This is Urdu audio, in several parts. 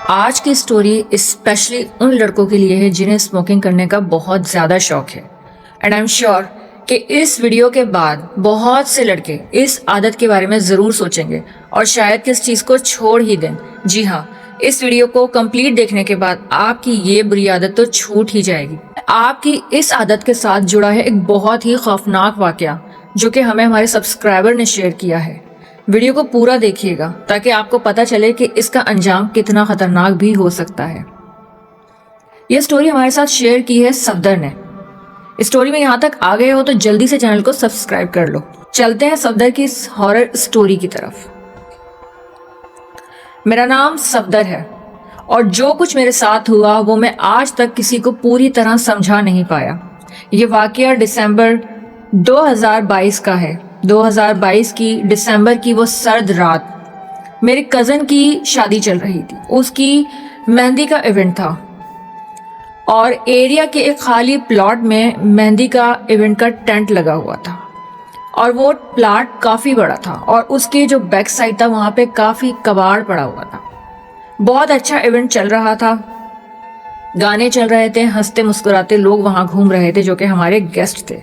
آج کی سٹوری اسپیشلی ان لڑکوں کے لیے ہے جنہیں اسموکنگ کرنے کا بہت زیادہ شوق ہے اینڈ آئی ایم شیور کہ اس ویڈیو کے بعد بہت سے لڑکے اس عادت کے بارے میں ضرور سوچیں گے اور شاید کہ اس چیز کو چھوڑ ہی دیں۔ جی ہاں، اس ویڈیو کو کمپلیٹ دیکھنے کے بعد آپ کی یہ بری عادت تو چھوٹ ہی جائے گی۔ آپ کی اس عادت کے ساتھ جڑا ہے ایک بہت ہی خوفناک واقعہ جو کہ ہمیں ہمارے سبسکرائبر نے شیئر کیا ہے۔ ویڈیو کو پورا دیکھیے گا تاکہ آپ کو پتہ چلے کہ اس کا انجام کتنا خطرناک بھی ہو سکتا ہے۔ یہ سٹوری ہمارے ساتھ شیئر کی ہے صفدر نے۔ اس سٹوری میں یہاں تک آ گئے ہو تو جلدی سے چینل کو سبسکرائب کر لو۔ چلتے ہیں صفدر کی اس ہارر سٹوری کی طرف۔ میرا نام صفدر ہے اور جو کچھ میرے ساتھ ہوا وہ میں آج تک کسی کو پوری طرح سمجھا نہیں پایا۔ یہ واقعہ دسمبر 2022 کا ہے۔ 2022 کی دسمبر کی وہ سرد رات میرے کزن کی شادی چل رہی تھی۔ اس کی مہندی کا ایونٹ تھا اور ایریا کے ایک خالی پلاٹ میں مہندی کا ایونٹ کا ٹینٹ لگا ہوا تھا اور وہ پلاٹ کافی بڑا تھا اور اس کے جو بیک سائڈ تھا وہاں پہ کافی کباڑ پڑا ہوا تھا۔ بہت اچھا ایونٹ چل رہا تھا، گانے چل رہے تھے، ہنستے مسکراتے لوگ وہاں گھوم رہے تھے جو کہ ہمارے گیسٹ تھے،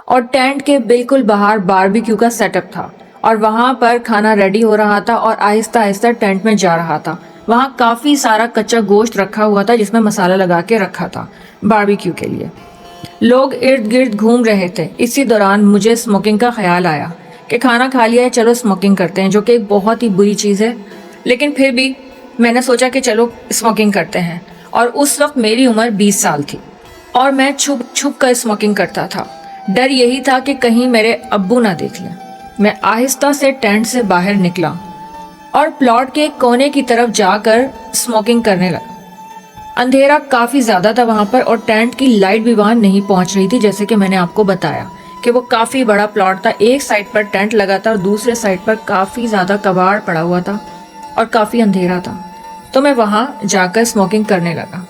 اور ٹینٹ کے بالکل باہر باربیکیو کا سیٹ اپ تھا اور وہاں پر کھانا ریڈی ہو رہا تھا اور آہستہ آہستہ ٹینٹ میں جا رہا تھا۔ وہاں کافی سارا کچا گوشت رکھا ہوا تھا جس میں مسالہ لگا کے رکھا تھا باربیکیو کے لیے۔ لوگ ارد گرد گھوم رہے تھے۔ اسی دوران مجھے اسموکنگ کا خیال آیا کہ کھانا کھا لیا ہے، چلو اسموکنگ کرتے ہیں، جو کہ ایک بہت ہی بری چیز ہے، لیکن پھر بھی میں نے سوچا کہ چلو اسموکنگ کرتے ہیں۔ اور اس وقت میری عمر 20 سال تھی اور میں چھپ چھپ کر اسموکنگ کرتا تھا۔ ڈر یہی تھا کہ کہیں میرے ابو نہ دیکھ لیں۔ میں آہستہ سے ٹینٹ سے باہر نکلا اور پلاٹ کے کونے کی طرف جا کر اسموکنگ کرنے لگا۔ اندھیرا کافی زیادہ تھا وہاں پر اور ٹینٹ کی لائٹ بھی وہاں نہیں پہنچ رہی تھی، جیسے کہ میں نے آپ کو بتایا کہ وہ کافی بڑا پلاٹ تھا۔ ایک سائڈ پر ٹینٹ لگا تھا اور دوسرے سائڈ پر کافی زیادہ کباڑ پڑا ہوا تھا اور کافی اندھیرا تھا، تو میں وہاں جا کر اسموکنگ کرنے لگا۔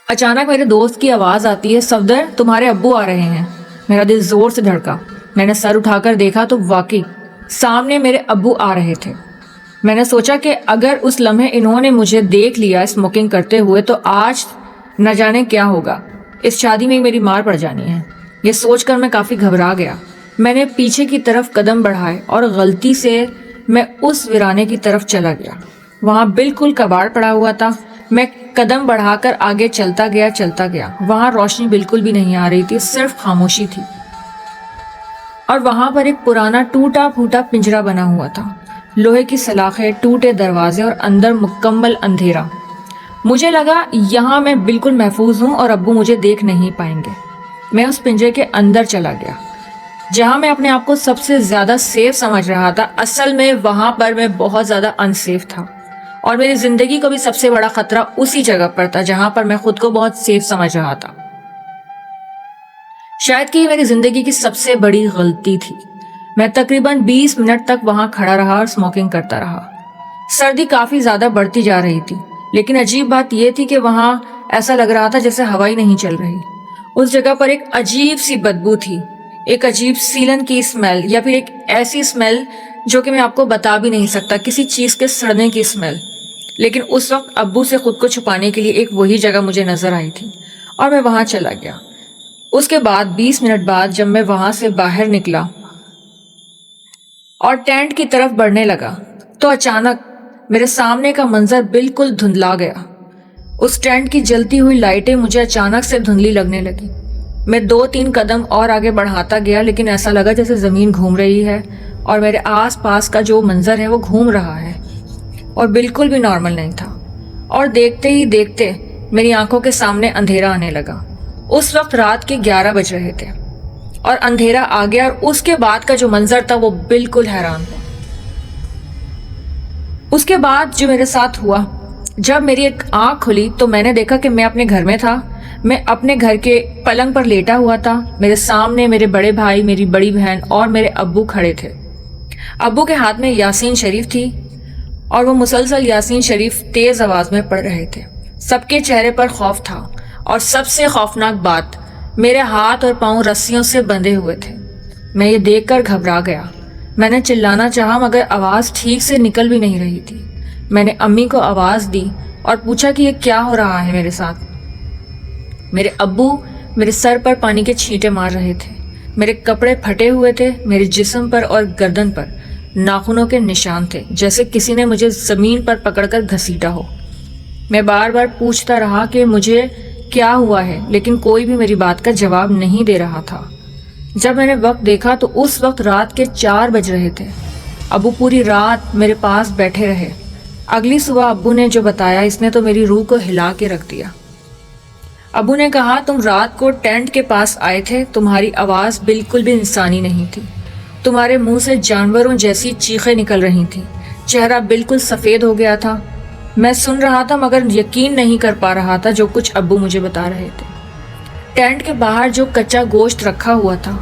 اچانک میرے دوست کی آواز آتی ہے، صفدر تمہارے ابو آ رہے ہیں۔ میرا دل زور سے دھڑکا۔ میں نے سر اٹھا کر دیکھا تو واقعی سامنے میرے ابو آ رہے تھے۔ میں نے سوچا کہ اگر اس لمحے انہوں نے مجھے دیکھ لیا اسموکنگ کرتے ہوئے تو آج نہ جانے کیا ہوگا، اس شادی میں میری مار پڑ جانی ہے۔ یہ سوچ کر میں کافی گھبرا گیا۔ میں نے پیچھے کی طرف قدم بڑھائے اور غلطی سے میں اس ویرانے کی طرف چلا گیا۔ وہاں بالکل کباڑ پڑا ہوا تھا۔ میں قدم بڑھا کر آگے چلتا گیا۔ وہاں روشنی بالکل بھی نہیں آ رہی تھی، صرف خاموشی تھی، اور وہاں پر ایک پرانا ٹوٹا پھوٹا پنجرا بنا ہوا تھا، لوہے کی سلاخیں، ٹوٹے دروازے اور اندر مکمل اندھیرا۔ مجھے لگا یہاں میں بالکل محفوظ ہوں اور ابو مجھے دیکھ نہیں پائیں گے۔ میں اس پنجرے کے اندر چلا گیا جہاں میں اپنے آپ کو سب سے زیادہ سیف سمجھ رہا تھا۔ اصل میں وہاں پر میں بہت زیادہ انسیف تھا اور میری زندگی کو بھی سب سے بڑا خطرہ اسی جگہ پر تھا جہاں پر میں خود کو بہت سیف سمجھ رہا تھا۔ شاید کہ یہ میری زندگی کی سب سے بڑی غلطی تھی۔ میں تقریباً 20 منٹ تک وہاں کھڑا رہا اور اسموکنگ کرتا رہا۔ سردی کافی زیادہ بڑھتی جا رہی تھی، لیکن عجیب بات یہ تھی کہ وہاں ایسا لگ رہا تھا جیسے ہوا ہی نہیں چل رہی۔ اس جگہ پر ایک عجیب سی بدبو تھی، ایک عجیب سیلن کی اسمیل، یا پھر ایک ایسی اسمیل جو کہ میں آپ کو بتا بھی نہیں سکتا، کسی چیز کے سڑنے کی اسمیل۔ لیکن اس وقت ابو سے خود کو چھپانے کے لیے ایک وہی جگہ مجھے نظر آئی تھی اور میں وہاں چلا گیا۔ اس کے بعد 20 منٹ بعد جب میں وہاں سے باہر نکلا اور ٹینٹ کی طرف بڑھنے لگا تو اچانک میرے سامنے کا منظر بالکل دھندلا گیا۔ اس ٹینٹ کی جلتی ہوئی لائٹیں مجھے اچانک سے دھندلی لگنے لگی۔ میں 2-3 قدم اور آگے بڑھاتا گیا، لیکن ایسا لگا جیسے زمین گھوم رہی ہے اور میرے آس پاس کا جو منظر ہے وہ گھوم رہا ہے اور بالکل بھی نارمل نہیں تھا۔ اور دیکھتے ہی دیکھتے میری آنکھوں کے سامنے اندھیرا آنے لگا۔ اس وقت رات کے 11 بج رہے تھے اور اندھیرا آ گیا، اور اس کے بعد کا جو منظر تھا وہ بالکل حیران ہوا۔ اس کے بعد جو میرے ساتھ ہوا، جب میری ایک آنکھ کھلی تو میں نے دیکھا کہ میں اپنے گھر میں تھا۔ میں اپنے گھر کے پلنگ پر لیٹا ہوا تھا۔ میرے سامنے میرے بڑے بھائی، میری بڑی بہن اور میرے ابو کھڑے تھے۔ ابو کے ہاتھ میں یاسین شریف تھی اور وہ مسلسل یاسین شریف تیز آواز میں پڑھ رہے تھے۔ سب کے چہرے پر خوف تھا اور سب سے خوفناک بات، میرے ہاتھ اور پاؤں رسیوں سے بندھے ہوئے تھے۔ میں یہ دیکھ کر گھبرا گیا۔ میں نے چلانا چاہا مگر آواز ٹھیک سے نکل بھی نہیں رہی تھی۔ میں نے امی کو آواز دی اور پوچھا کہ یہ کیا ہو رہا ہے میرے ساتھ۔ میرے ابو میرے سر پر پانی کے چھینٹے مار رہے تھے، میرے کپڑے پھٹے ہوئے تھے، میرے جسم پر اور گردن پر ناخنوں کے نشان تھے جیسے کسی نے مجھے زمین پر پکڑ کر گھسیٹا ہو۔ میں بار بار پوچھتا رہا کہ مجھے کیا ہوا ہے، لیکن کوئی بھی میری بات کا جواب نہیں دے رہا تھا۔ جب میں نے وقت دیکھا تو اس وقت رات کے 4 بج رہے تھے۔ ابو پوری رات میرے پاس بیٹھے رہے۔ اگلی صبح ابو نے جو بتایا اس نے تو میری روح کو ہلا کے رکھ دیا۔ ابو نے کہا تم رات کو ٹینٹ کے پاس آئے تھے، تمہاری آواز بالکل بھی انسانی نہیں تھی، تمہارے منہ سے جانوروں جیسی چیخیں نکل رہی تھیں، چہرہ بالکل سفید ہو گیا تھا۔ میں سن رہا تھا مگر یقین نہیں کر پا رہا تھا جو کچھ ابو مجھے بتا رہے تھے۔ ٹینٹ کے باہر جو کچا گوشت رکھا ہوا تھا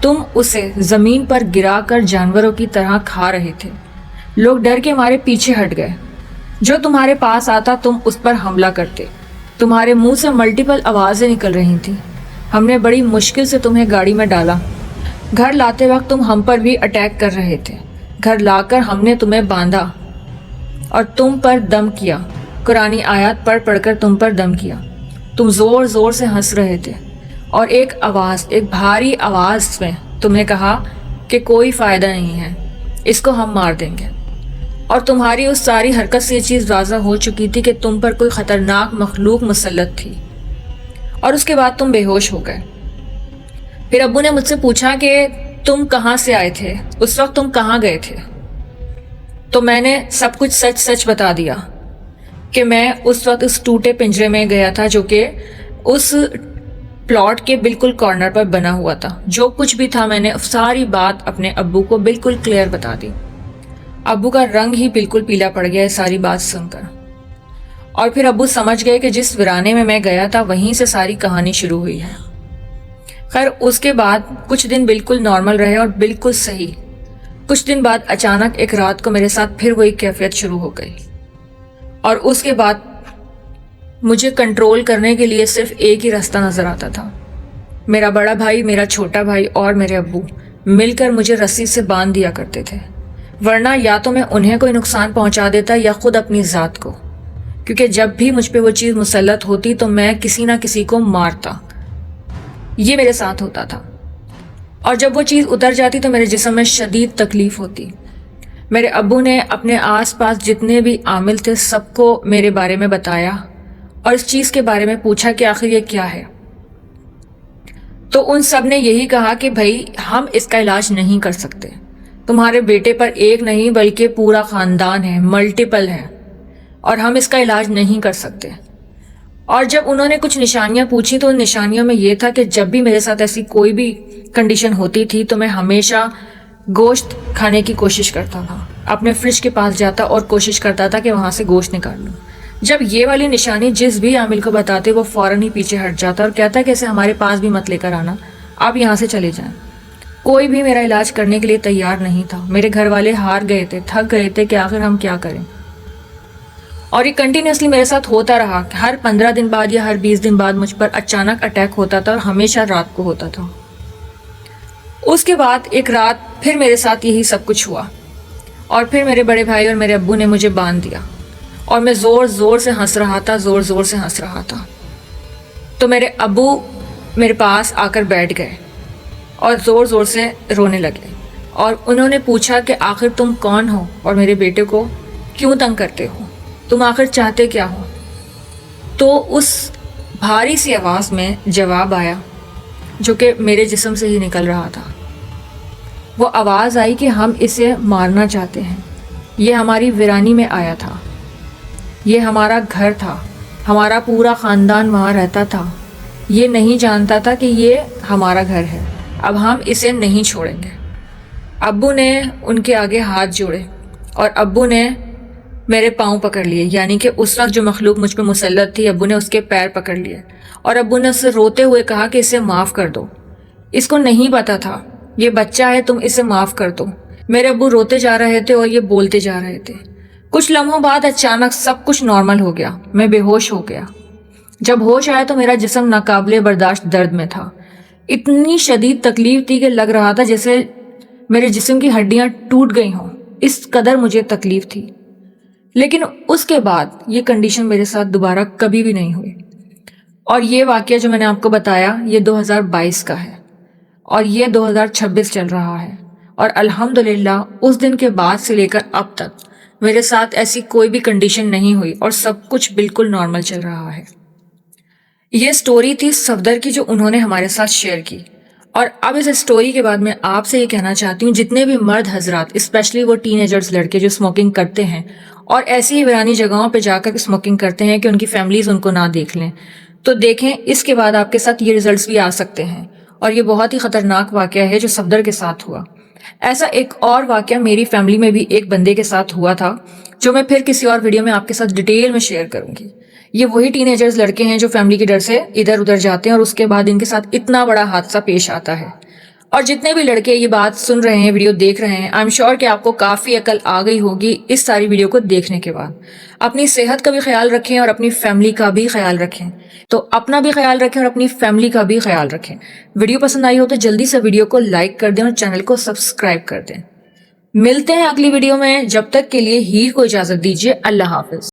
تم اسے زمین پر گرا کر جانوروں کی طرح کھا رہے تھے۔ لوگ ڈر کے ہمارے پیچھے ہٹ گئے، جو تمہارے پاس آتا تم اس پر حملہ کرتے۔ تمہارے منہ سے ملٹیپل آوازیں نکل رہی تھیں۔ ہم نے بڑی مشکل سے تمہیں گاڑی میں ڈالا۔ گھر لاتے وقت تم ہم پر بھی اٹیک کر رہے تھے۔ گھر لا کر ہم نے تمہیں باندھا اور تم پر دم کیا، قرآنی آیات پڑھ کر تم پر دم کیا۔ تم زور زور سے ہنس رہے تھے اور ایک بھاری آواز میں تم نے کہا کہ کوئی فائدہ نہیں ہے، اس کو ہم مار دیں گے۔ اور تمہاری اس ساری حرکت سے یہ چیز واضح ہو چکی تھی کہ تم پر کوئی خطرناک مخلوق مسلط تھی، اور اس کے بعد تم بے ہوش ہو گئے۔ پھر ابو نے مجھ سے پوچھا کہ تم کہاں سے آئے تھے، اس وقت تم کہاں گئے تھے؟ تو میں نے سب کچھ سچ سچ بتا دیا کہ میں اس وقت اس ٹوٹے پنجرے میں گیا تھا جو کہ اس پلاٹ کے بالکل کارنر پر بنا ہوا تھا۔ جو کچھ بھی تھا میں نے ساری بات اپنے ابو کو بالکل کلیئر بتا دی۔ ابو کا رنگ ہی بالکل پیلا پڑ گیا ساری بات سن کر، اور پھر ابو سمجھ گئے کہ جس ویرانے میں گیا تھا وہیں سے ساری کہانی شروع ہوئی ہے۔ خیر اس کے بعد کچھ دن بالکل نارمل رہے اور بالکل صحیح۔ کچھ دن بعد اچانک ایک رات کو میرے ساتھ پھر وہی کیفیت شروع ہو گئی، اور اس کے بعد مجھے کنٹرول کرنے کے لیے صرف ایک ہی راستہ نظر آتا تھا۔ میرا بڑا بھائی، میرا چھوٹا بھائی اور میرے ابو مل کر مجھے رسی سے باندھ دیا کرتے تھے، ورنہ یا تو میں انہیں کوئی نقصان پہنچا دیتا یا خود اپنی ذات کو، کیونکہ جب بھی مجھ پہ وہ چیز مسلط ہوتی تو میں کسی نہ کسی کو مارتا۔ یہ میرے ساتھ ہوتا تھا، اور جب وہ چیز اتر جاتی تو میرے جسم میں شدید تکلیف ہوتی۔ میرے ابو نے اپنے آس پاس جتنے بھی عامل تھے سب کو میرے بارے میں بتایا اور اس چیز کے بارے میں پوچھا کہ آخر یہ کیا ہے۔ تو ان سب نے یہی کہا کہ بھائی ہم اس کا علاج نہیں کر سکتے، تمہارے بیٹے پر ایک نہیں بلکہ پورا خاندان ہے، ملٹیپل ہے، اور ہم اس کا علاج نہیں کر سکتے۔ اور جب انہوں نے کچھ نشانیاں پوچھی تو ان نشانیوں میں یہ تھا کہ جب بھی میرے ساتھ ایسی کوئی بھی کنڈیشن ہوتی تھی تو میں ہمیشہ گوشت کھانے کی کوشش کرتا تھا، اپنے فریج کے پاس جاتا اور کوشش کرتا تھا کہ وہاں سے گوشت نکال لوں۔ جب یہ والی نشانی جس بھی عامل کو بتاتے وہ فوراً ہی پیچھے ہٹ جاتا اور کہتا کہ اسے ہمارے پاس بھی مت لے کر آنا، آپ یہاں سے چلے جائیں۔ کوئی بھی میرا علاج کرنے کے لیے تیار نہیں تھا۔ میرے گھر والے ہار گئے تھے، تھک گئے تھے کہ آخر ہم کیا کریں، اور یہ کنٹینیوسلی میرے ساتھ ہوتا رہا کہ ہر 15 دن بعد یا ہر 20 دن بعد مجھ پر اچانک اٹیک ہوتا تھا اور ہمیشہ رات کو ہوتا تھا۔ اس کے بعد ایک رات پھر میرے ساتھ یہی سب کچھ ہوا، اور پھر میرے بڑے بھائی اور میرے ابو نے مجھے باندھ دیا اور میں زور زور سے ہنس رہا تھا۔ تو میرے ابو میرے پاس آ کر بیٹھ گئے اور زور زور سے رونے لگے، اور انہوں نے پوچھا کہ آخر تم کون ہو اور میرے بیٹے کو کیوں تنگ کرتے ہو، تم آخر چاہتے کیا ہو؟ تو اس بھاری سی آواز میں جواب آیا جو کہ میرے جسم سے ہی نکل رہا تھا۔ وہ آواز آئی کہ ہم اسے مارنا چاہتے ہیں، یہ ہماری ویرانی میں آیا تھا، یہ ہمارا گھر تھا، ہمارا پورا خاندان وہاں رہتا تھا، یہ نہیں جانتا تھا کہ یہ ہمارا گھر ہے، اب ہم اسے نہیں چھوڑیں گے۔ ابو نے ان کے آگے ہاتھ جوڑے اور ابو نے میرے پاؤں پکڑ لیے، یعنی کہ اس وقت جو مخلوق مجھ پہ مسلط تھی ابو نے اس کے پیر پکڑ لیے، اور ابو نے اسے روتے ہوئے کہا کہ اسے معاف کر دو، اس کو نہیں پتا تھا، یہ بچہ ہے، تم اسے معاف کر دو۔ میرے ابو روتے جا رہے تھے اور یہ بولتے جا رہے تھے۔ کچھ لمحوں بعد اچانک سب کچھ نارمل ہو گیا، میں بے ہوش ہو گیا۔ جب ہوش آیا تو میرا جسم ناقابل برداشت درد میں تھا، اتنی شدید تکلیف تھی کہ لگ رہا تھا جیسے میرے جسم کی ہڈیاں ٹوٹ گئی ہوں، اس قدر مجھے تکلیف تھی۔ لیکن اس کے بعد یہ کنڈیشن میرے ساتھ دوبارہ کبھی بھی نہیں ہوئی۔ اور یہ واقعہ جو میں نے آپ کو بتایا یہ 2022 کا ہے اور یہ 2026 چل رہا ہے، اور الحمدللہ اس دن کے بعد سے لے کر اب تک میرے ساتھ ایسی کوئی بھی کنڈیشن نہیں ہوئی اور سب کچھ بالکل نارمل چل رہا ہے۔ یہ سٹوری تھی صفدر کی جو انہوں نے ہمارے ساتھ شیئر کی، اور اب اس سٹوری کے بعد میں آپ سے یہ کہنا چاہتی ہوں جتنے بھی مرد حضرات اسپیشلی وہ ٹین ایجرز لڑکے جو اسموکنگ کرتے ہیں اور ایسی ہی ویرانی جگہوں پہ جا کر اسموکنگ کرتے ہیں کہ ان کی فیملیز ان کو نہ دیکھ لیں، تو دیکھیں اس کے بعد آپ کے ساتھ یہ ریزلٹس بھی آ سکتے ہیں، اور یہ بہت ہی خطرناک واقعہ ہے جو صفدر کے ساتھ ہوا۔ ایسا ایک اور واقعہ میری فیملی میں بھی ایک بندے کے ساتھ ہوا تھا جو میں پھر کسی اور ویڈیو میں آپ کے ساتھ ڈیٹیل میں شیئر کروں گی۔ یہ وہی ٹین ایجرز لڑکے ہیں جو فیملی کے ڈر سے ادھر ادھر جاتے ہیں اور اس کے بعد ان کے ساتھ اتنا بڑا حادثہ پیش آتا ہے۔ اور جتنے بھی لڑکے یہ بات سن رہے ہیں، ویڈیو دیکھ رہے ہیں، آئی ایم شیور کہ آپ کو کافی عقل آ گئی ہوگی اس ساری ویڈیو کو دیکھنے کے بعد۔ اپنی صحت کا بھی خیال رکھیں اور اپنی فیملی کا بھی خیال رکھیں، تو اپنا بھی خیال رکھیں اور اپنی فیملی کا بھی خیال رکھیں۔ ویڈیو پسند آئی ہو تو جلدی سے ویڈیو کو لائک کر دیں اور چینل کو سبسکرائب کر دیں۔ ملتے ہیں اگلی ویڈیو میں، جب تک کے لیے ہیر کو اجازت دیجیے، اللہ حافظ۔